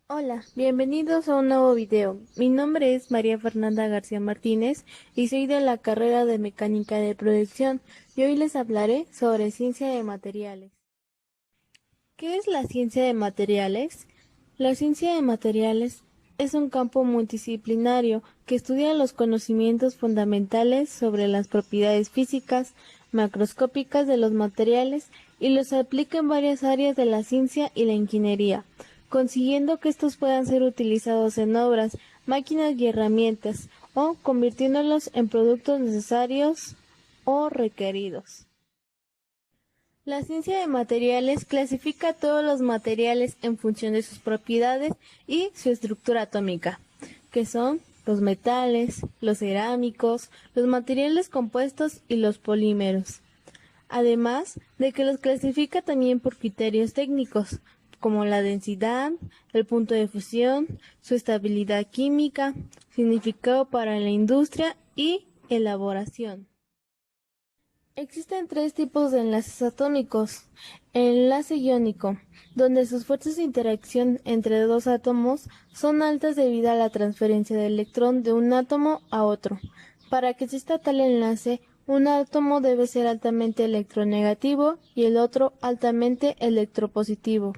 Hola, bienvenidos a un nuevo video. Mi nombre es María Fernanda García Martínez y soy de la carrera de Mecánica de Producción y hoy les hablaré sobre ciencia de materiales. ¿Qué es la ciencia de materiales? La ciencia de materiales es un campo multidisciplinario que estudia los conocimientos fundamentales sobre las propiedades físicas, macroscópicas de los materiales y los aplica en varias áreas de la ciencia y la ingeniería, consiguiendo que estos puedan ser utilizados en obras, máquinas y herramientas, o convirtiéndolos en productos necesarios o requeridos. La ciencia de materiales clasifica todos los materiales en función de sus propiedades y su estructura atómica, que son los metales, los cerámicos, los materiales compuestos y los polímeros. Además de que los clasifica también por criterios técnicos, como la densidad, el punto de fusión, su estabilidad química, significado para la industria y elaboración. Existen tres tipos de enlaces atómicos. El enlace iónico, donde sus fuerzas de interacción entre dos átomos son altas debido a la transferencia de electrón de un átomo a otro. Para que exista tal enlace, un átomo debe ser altamente electronegativo y el otro altamente electropositivo.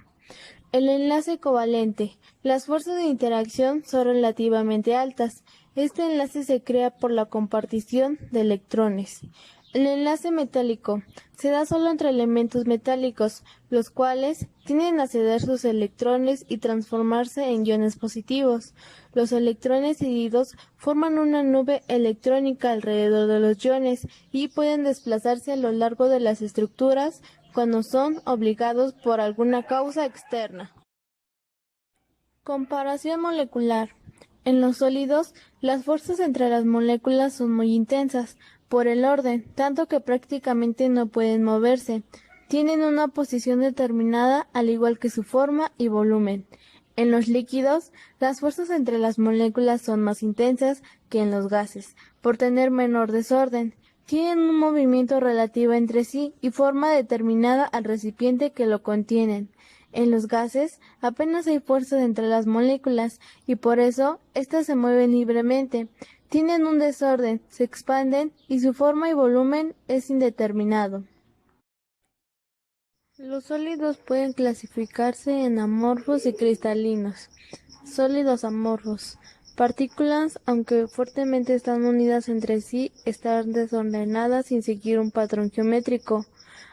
El enlace covalente. Las fuerzas de interacción son relativamente altas. Este enlace se crea por la compartición de electrones. El enlace metálico se da solo entre elementos metálicos, los cuales tienden a ceder sus electrones y transformarse en iones positivos. Los electrones cedidos forman una nube electrónica alrededor de los iones y pueden desplazarse a lo largo de las estructuras cuando son obligados por alguna causa externa. Comparación molecular. En los sólidos, las fuerzas entre las moléculas son muy intensas, por el orden, tanto que prácticamente no pueden moverse. Tienen una posición determinada al igual que su forma y volumen. En los líquidos, las fuerzas entre las moléculas son más intensas que en los gases, por tener menor desorden. Tienen un movimiento relativo entre sí y forma determinada al recipiente que lo contienen. En los gases apenas hay fuerzas entre las moléculas y por eso éstas se mueven libremente. Tienen un desorden, se expanden y su forma y volumen es indeterminado. Los sólidos pueden clasificarse en amorfos y cristalinos. Sólidos amorfos. Partículas, aunque fuertemente están unidas entre sí, están desordenadas sin seguir un patrón geométrico.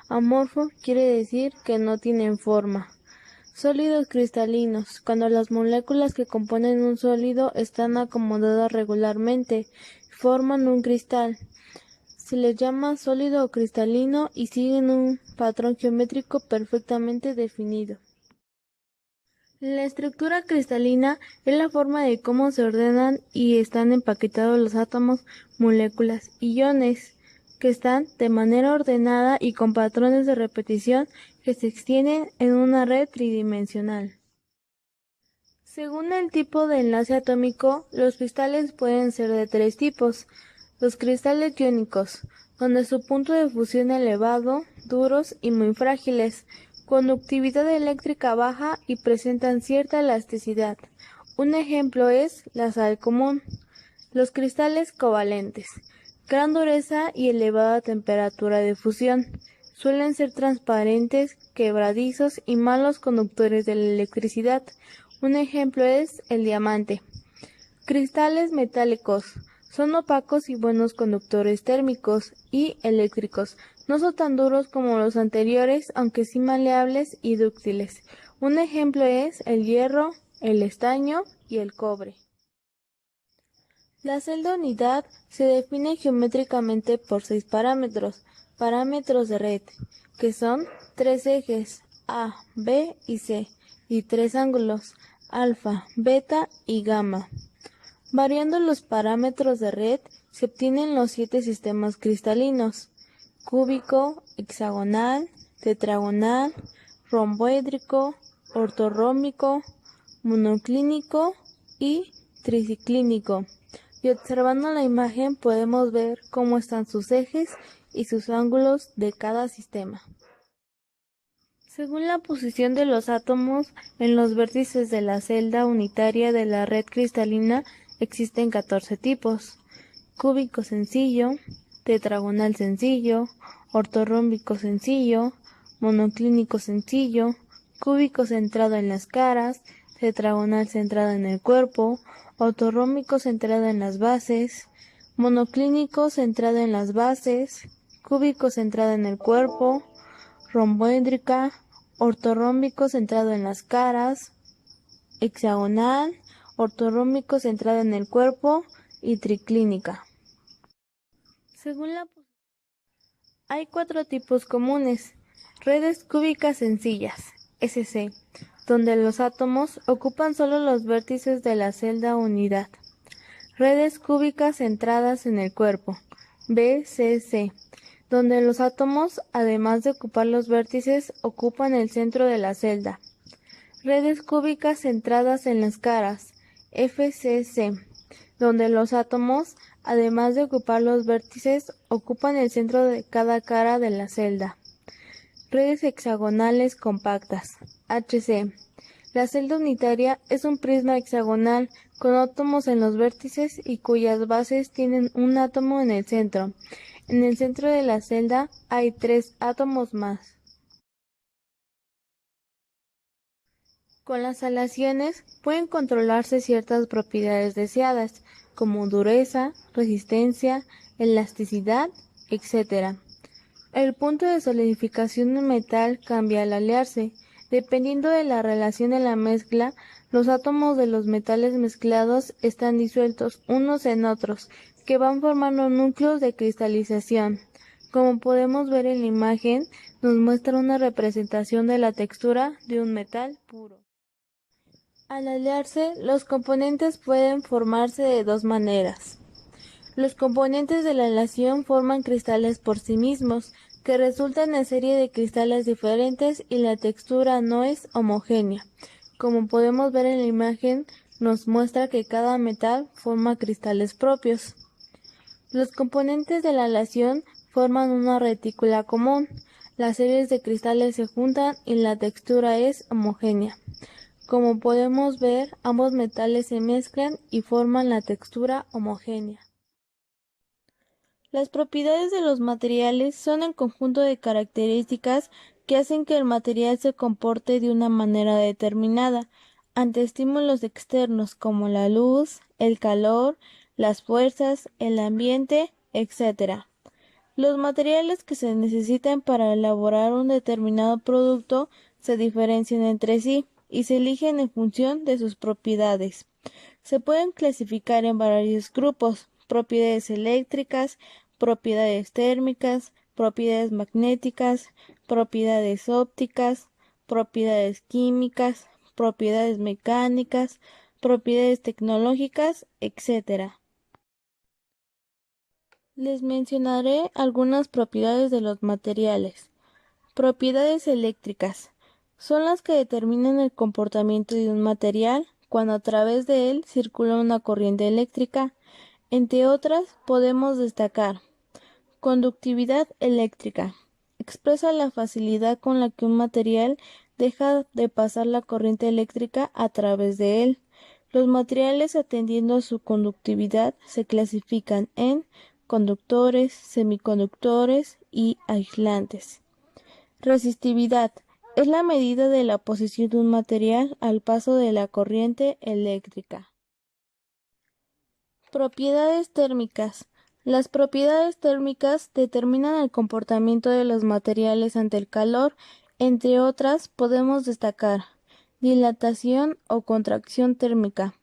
Amorfo quiere decir que no tienen forma. Sólidos cristalinos, cuando las moléculas que componen un sólido están acomodadas regularmente, forman un cristal. Se les llama sólido o cristalino y siguen un patrón geométrico perfectamente definido. La estructura cristalina es la forma de cómo se ordenan y están empaquetados los átomos, moléculas y iones, que están de manera ordenada y con patrones de repetición que se extienden en una red tridimensional. Según el tipo de enlace atómico, los cristales pueden ser de tres tipos. Los cristales iónicos, donde su punto de fusión elevado, duros y muy frágiles, conductividad eléctrica baja y presentan cierta elasticidad. Un ejemplo es la sal común. Los cristales covalentes, gran dureza y elevada temperatura de fusión. Suelen ser transparentes, quebradizos y malos conductores de la electricidad. Un ejemplo es el diamante. Cristales metálicos. Son opacos y buenos conductores térmicos y eléctricos. No son tan duros como los anteriores, aunque sí maleables y dúctiles. Un ejemplo es el hierro, el estaño y el cobre. La celda unidad se define geométricamente por 6 parámetros de red, que son 3 ejes A, B y C, y 3 ángulos, alfa, beta y gamma. Variando los parámetros de red, se obtienen los 7 sistemas cristalinos: cúbico, hexagonal, tetragonal, romboédrico, ortorrómbico, monoclínico y triclínico. Y observando la imagen podemos ver cómo están sus ejes y sus ángulos de cada sistema. Según la posición de los átomos en los vértices de la celda unitaria de la red cristalina, existen 14 tipos: cúbico sencillo, tetragonal sencillo, ortorrómbico sencillo, monoclínico sencillo, cúbico centrado en las caras, tetragonal centrado en el cuerpo, ortorrómbico centrado en las bases, monoclínico centrado en las bases, cúbico centrado en el cuerpo, romboédrica, ortorrómbico centrado en las caras, hexagonal, ortorrómbico centrado en el cuerpo y triclínica. Hay 4 tipos comunes: redes cúbicas sencillas, SC, donde los átomos ocupan solo los vértices de la celda unidad; redes cúbicas centradas en el cuerpo, BCC, donde los átomos, además de ocupar los vértices, ocupan el centro de la celda; redes cúbicas centradas en las caras, FCC, donde los átomos, además de ocupar los vértices, ocupan el centro de cada cara de la celda; redes hexagonales compactas, HC. La celda unitaria es un prisma hexagonal con átomos en los vértices y cuyas bases tienen un átomo en el centro. En el centro de la celda hay 3 átomos más. Con las aleaciones pueden controlarse ciertas propiedades deseadas, como dureza, resistencia, elasticidad, etc. El punto de solidificación de un metal cambia al alearse. Dependiendo de la relación de la mezcla, los átomos de los metales mezclados están disueltos unos en otros, que van formando núcleos de cristalización. Como podemos ver en la imagen, nos muestra una representación de la textura de un metal puro. Al alearse, los componentes pueden formarse de 2 maneras. Los componentes de la aleación forman cristales por sí mismos, que resultan en serie de cristales diferentes y la textura no es homogénea. Como podemos ver en la imagen, nos muestra que cada metal forma cristales propios. Los componentes de la aleación forman una retícula común. Las series de cristales se juntan y la textura es homogénea. Como podemos ver, ambos metales se mezclan y forman la textura homogénea. Las propiedades de los materiales son el conjunto de características que hacen que el material se comporte de una manera determinada ante estímulos externos como la luz, el calor, las fuerzas, el ambiente, etc. Los materiales que se necesitan para elaborar un determinado producto se diferencian entre sí y se eligen en función de sus propiedades. Se pueden clasificar en varios grupos: propiedades eléctricas, propiedades térmicas, propiedades magnéticas, propiedades ópticas, propiedades químicas, propiedades mecánicas, propiedades tecnológicas, etc. Les mencionaré algunas propiedades de los materiales. Propiedades eléctricas. Son las que determinan el comportamiento de un material cuando a través de él circula una corriente eléctrica. Entre otras podemos destacar: conductividad eléctrica. Expresa la facilidad con la que un material deja de pasar la corriente eléctrica a través de él. Los materiales, atendiendo a su conductividad, se clasifican en conductores, semiconductores y aislantes. Resistividad. Es la medida de la oposición de un material al paso de la corriente eléctrica. Propiedades térmicas. Las propiedades térmicas determinan el comportamiento de los materiales ante el calor. Entre otras podemos destacar: dilatación o contracción térmica.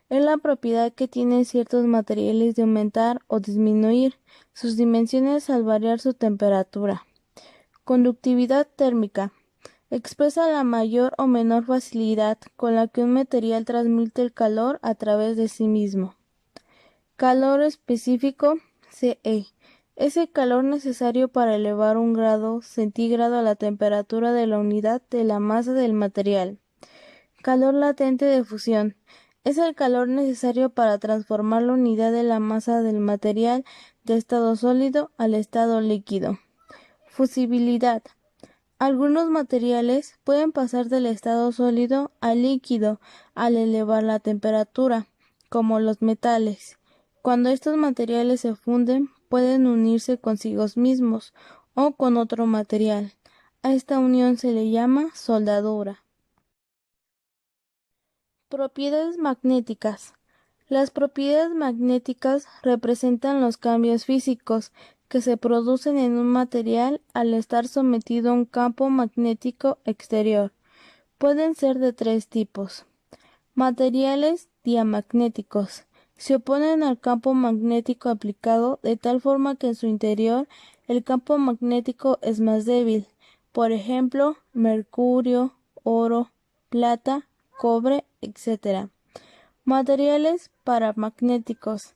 Es la propiedad que tienen ciertos materiales de aumentar o disminuir sus dimensiones al variar su temperatura. Conductividad térmica. Expresa la mayor o menor facilidad con la que un material transmite el calor a través de sí mismo. Calor específico, CE. Es el calor necesario para elevar 1 grado centígrado a la temperatura de la unidad de la masa del material. Calor latente de fusión. Es el calor necesario para transformar la unidad de la masa del material de estado sólido al estado líquido. Fusibilidad. Algunos materiales pueden pasar del estado sólido al líquido al elevar la temperatura, como los metales. Cuando estos materiales se funden, pueden unirse consigo mismos o con otro material. A esta unión se le llama soldadura. Propiedades magnéticas. Las propiedades magnéticas representan los cambios físicos que se producen en un material al estar sometido a un campo magnético exterior. Pueden ser de tres tipos. Materiales diamagnéticos. Se oponen al campo magnético aplicado de tal forma que en su interior el campo magnético es más débil. Por ejemplo, mercurio, oro, plata, cobre, etc. Materiales paramagnéticos.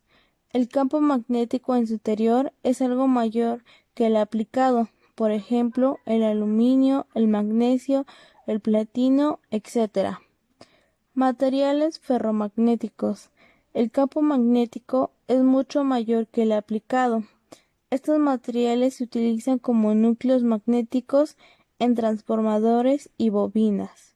El campo magnético en su interior es algo mayor que el aplicado, por ejemplo, el aluminio, el magnesio, el platino, etc. Materiales ferromagnéticos. El campo magnético es mucho mayor que el aplicado. Estos materiales se utilizan como núcleos magnéticos en transformadores y bobinas.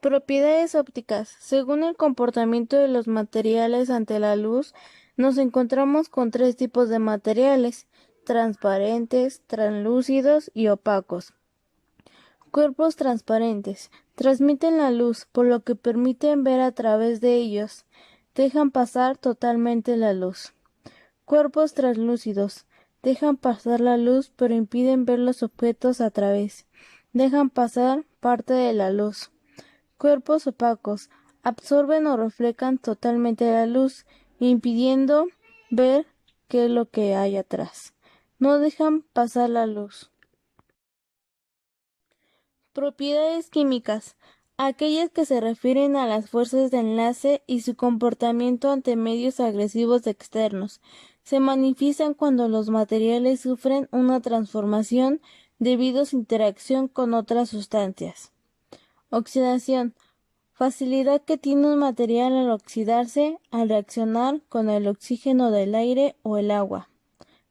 Propiedades ópticas. Según el comportamiento de los materiales ante la luz, nos encontramos con tres tipos de materiales: transparentes, translúcidos y opacos. Cuerpos transparentes. Transmiten la luz, por lo que permiten ver a través de ellos. Dejan pasar totalmente la luz. Cuerpos translúcidos. Dejan pasar la luz, pero impiden ver los objetos a través. Dejan pasar parte de la luz. Cuerpos opacos. Absorben o reflejan totalmente la luz, impidiendo ver qué es lo que hay atrás. No dejan pasar la luz. Propiedades químicas. Aquellas que se refieren a las fuerzas de enlace y su comportamiento ante medios agresivos externos. Se manifiestan cuando los materiales sufren una transformación debido a su interacción con otras sustancias. Oxidación. Facilidad que tiene un material al oxidarse al reaccionar con el oxígeno del aire o el agua.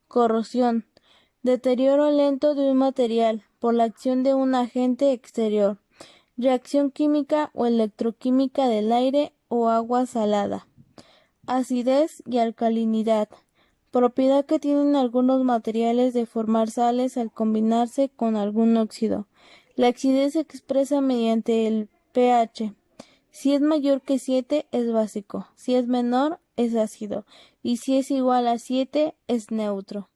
Corrosión. Deterioro lento de un material por la acción de un agente exterior. Reacción química o electroquímica del aire o agua salada. Acidez y alcalinidad. Propiedad que tienen algunos materiales de formar sales al combinarse con algún óxido. La acidez se expresa mediante el pH. Si es mayor que 7 es básico, si es menor es ácido y si es igual a 7 es neutro.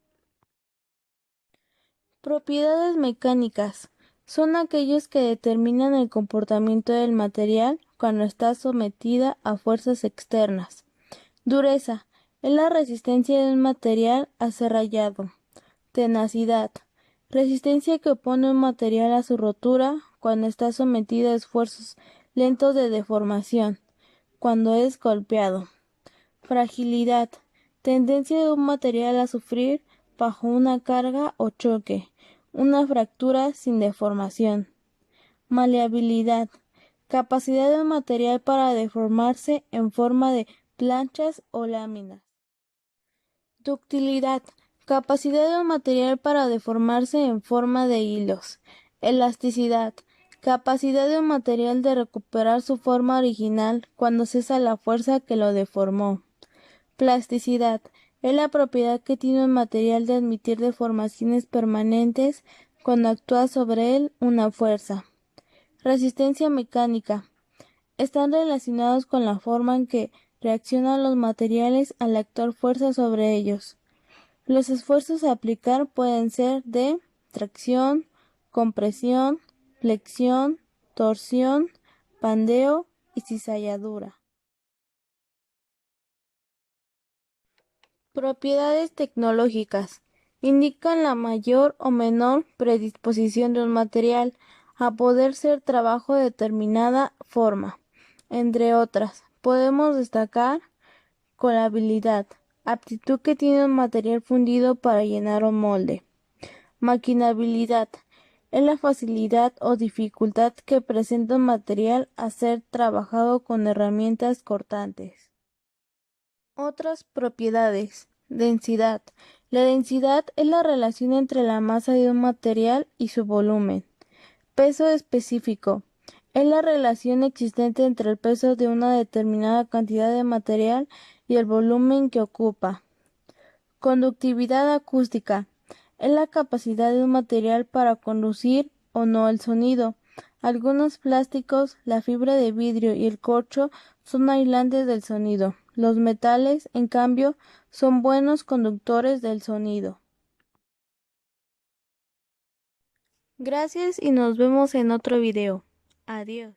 Propiedades mecánicas. Son aquellos que determinan el comportamiento del material cuando está sometida a fuerzas externas. Dureza. Es la resistencia de un material a ser rayado. Tenacidad. Resistencia que opone un material a su rotura cuando está sometida a esfuerzos lentos de deformación, cuando es golpeado. Fragilidad. Tendencia de un material a sufrir bajo una carga o choque, una fractura sin deformación. Maleabilidad. Capacidad de un material para deformarse en forma de planchas o láminas. Ductilidad. Capacidad de un material para deformarse en forma de hilos. Elasticidad. Capacidad de un material de recuperar su forma original cuando cesa la fuerza que lo deformó. Plasticidad. Es la propiedad que tiene un material de admitir deformaciones permanentes cuando actúa sobre él una fuerza. Resistencia mecánica. Están relacionados con la forma en que reaccionan los materiales al actuar fuerza sobre ellos. Los esfuerzos a aplicar pueden ser de tracción, compresión, flexión, torsión, pandeo y cizalladura. Propiedades tecnológicas. Indican la mayor o menor predisposición de un material a poder ser trabajo de determinada forma. Entre otras, podemos destacar colabilidad, aptitud que tiene un material fundido para llenar un molde. Maquinabilidad, es la facilidad o dificultad que presenta un material a ser trabajado con herramientas cortantes. Otras propiedades. Densidad. La densidad es la relación entre la masa de un material y su volumen. Peso específico es la relación existente entre el peso de una determinada cantidad de material y el volumen que ocupa. Conductividad acústica es la capacidad de un material para conducir o no el sonido. Algunos plásticos, la fibra de vidrio y el corcho son aislantes del sonido. Los metales, en cambio, son buenos conductores del sonido. Gracias y nos vemos en otro video. Adiós.